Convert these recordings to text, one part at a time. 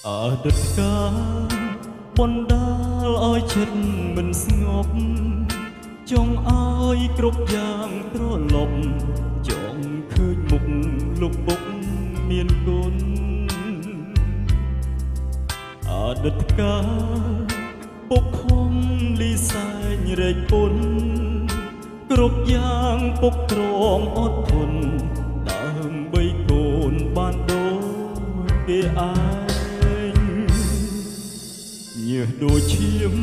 អតីតកាលបណ្ដាលឲ្យចិត្តមិនស្ងប់ចង់ឲ្យគ្រប់យ៉ាងត្រឡប់ចង់ឃើញមុខលោកពុកមានគុណអតីតកាលពុកខំលីសែងរែកពុនគ្រប់យ៉ាងពុកទ្រាំអត់ធន់ដើម្បីកូនបានដូចគេឯងញើសដូចឈាម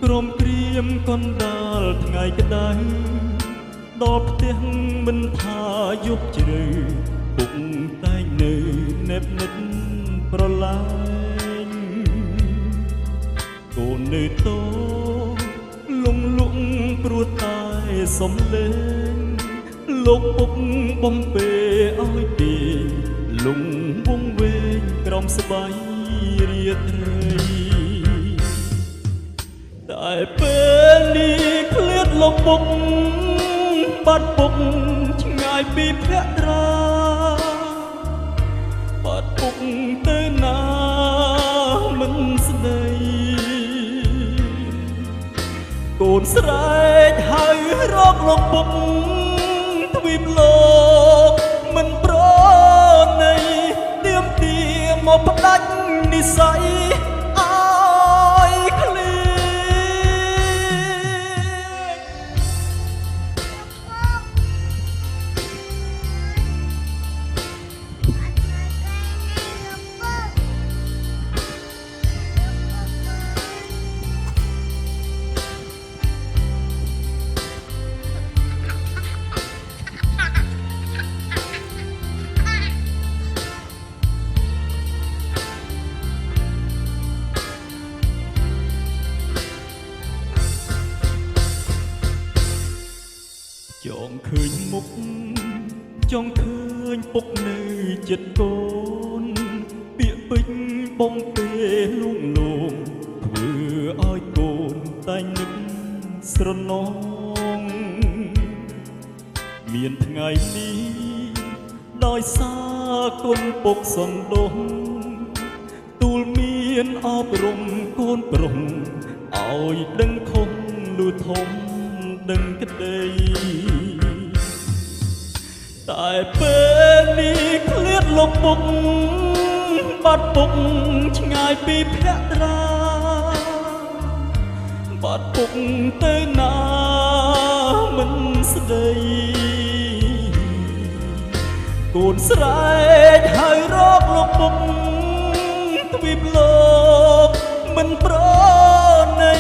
ក្រំក្រៀមកណ្ដាលថ្ងៃក្តៅដល់ផ្ទះមិនថាយប់ជ្រៅពុកតែងនៅណែបនិតប្រឡាញកូននៅតលងលក់ព្រោះតែសំលេងលោកពុកបំពេឲ្យពីលងវងវែងក្រំស្បៃរាត្រីតែពេលនេះឃ្លាតលោកពុកបាត់ពុកឆ្ងាយពីភក្រាបាត់ពុកទៅណាមិនស្ដីកូនស្រែកហើយរកលោកពុកទ្វីបលោកមិនប្រណីទៀមទាមកផ្ដាច់និស័យឲ្យឃ្លៀចង់ឃើញមុខចង់ឃើញពុកនៅចិត្តកូនពាក្យពេចន៍បំពេលលួងលោមធ្វើឲ្យកូនតែងនឹកស្រណងមានថ្ងៃនេះដោយសារគុណពុកសន្ទុះទូលមានអប់រំកូនប្រុសឲ្យដឹងខំលឺធំដឹងក្តីតែពេលនេះឃ្លាតលោកពុកបាត់ពុកឆ្ងាយពីភក្រាបាត់ពុកទៅណាមិនស្ដីកូនស្រែកហើយរកលោកពុកទ្វីបលោកមិនប្រណី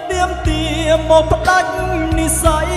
ទៀមទាមកផ្ដាច់និស័យ